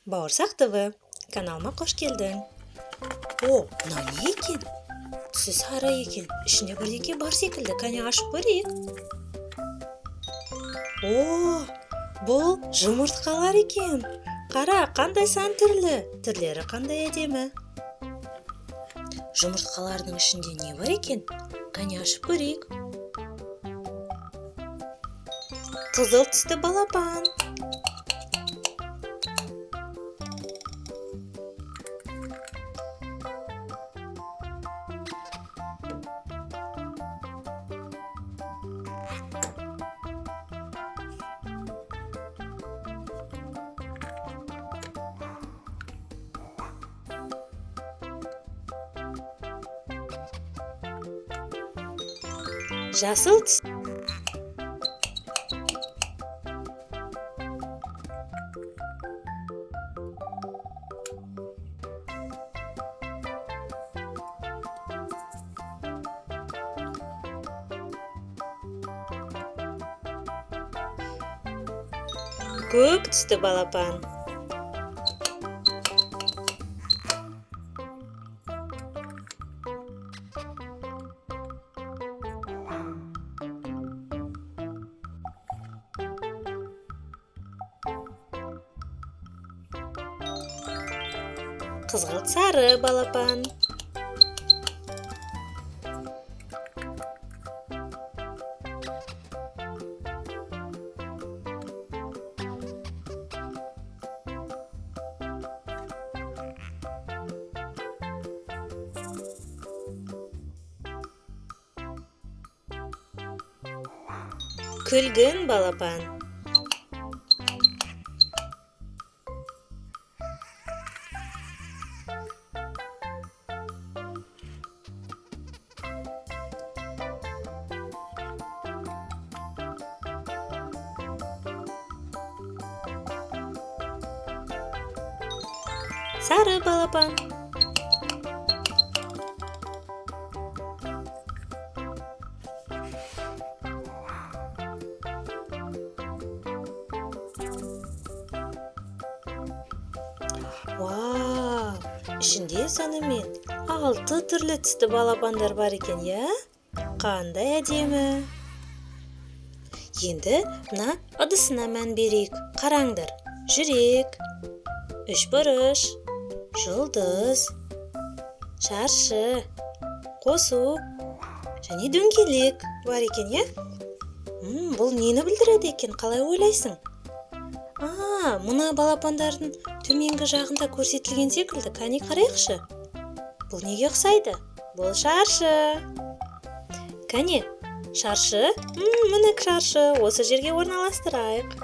Бауырсақ ТВ каналыма қош келдің. О, мынау не екен? Түсі сары екен, ішінде бірдеңе бар секілді. Кәне ашып көрейік. О, бұл жұмыртқалар екен. Қара, қандай сан түрлі, түрлері қандай әдемі. Жұмыртқалардың ішінде не бар екен? Кәне ашып көрейік. Қызыл түсті балапан. Жасыл түс. Көк түсті балапан. Қызғылт сары балапан. Күлгін балапан. Сары балапан. Вау, ішінде санымен 6 түрлі түсті балапандар бар екен, я? Қандай әдемі. Енді мына ыдысына мән берейік. Қараңдар, жүрек, үшбұрыш, жұлдыз, шаршы, қосу және дөңгелек бар екен, я? Бұл нені білдіреді екен, қалай ойлайсың? Мына балапандардың төменгі жағында көрсетілген секілді. Кәне қарайықшы. Бұл неге ұқсайды? Бұл шаршы. Кәне, шаршы, мінік шаршы, осы жерге орналастырайық.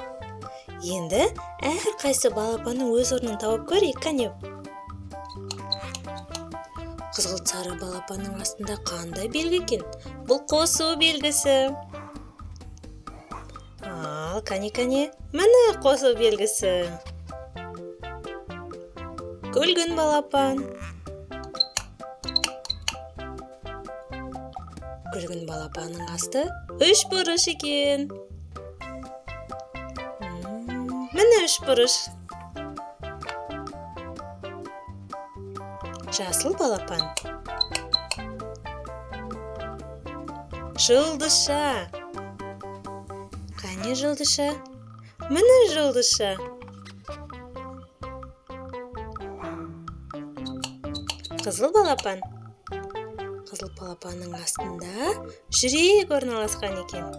Енді әр қайсы балапанның өз орнын тауып көрейік, кәне. Қызғылт сары балапанның астында қандай белгі екен? Бұл қосу белгісі. Ал, кәне, міне қосу белгісі. Күлгін балапан. Күлгін балапанның асты үшбұрыш екен. Міне үшбұрыш. Жасыл балапан. Жұлдызша. Қане жұлдызша? Міне жұлдызша. Қызыл балапан. Қызыл балапанның астында жүрек орналасқан екен.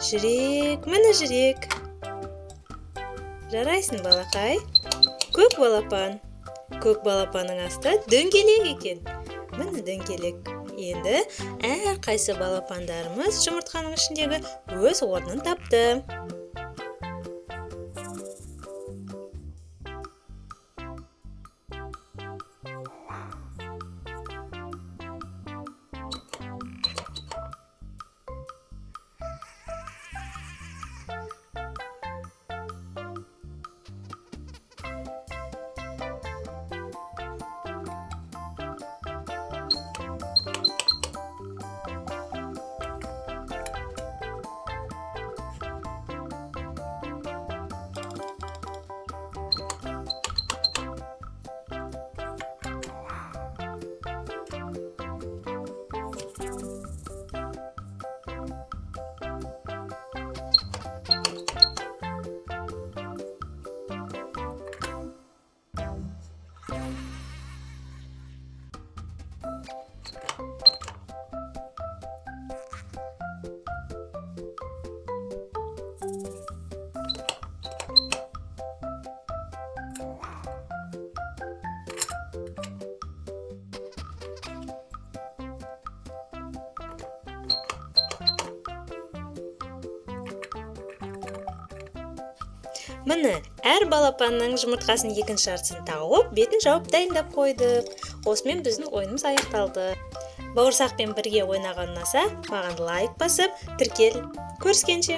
Жүрек, міне жүрек. Жарайсың, балақай. Көк балапан. Көк балапанның асты дөңгелек екен. Міне дөңгелек. Енді әр қайсы балапандарымыз жұмыртқаның ішіндегі өз орнын тапты. Міне, әр балапанның жұмыртқасын екінші жартысын тауып, бетін жауып дайындап қойдық. Осымен біздің ойынымыз аяқталды. Бауырсақпен бірге ойнаған ұнаса, маған лайк басып, тіркел. Көріскенше!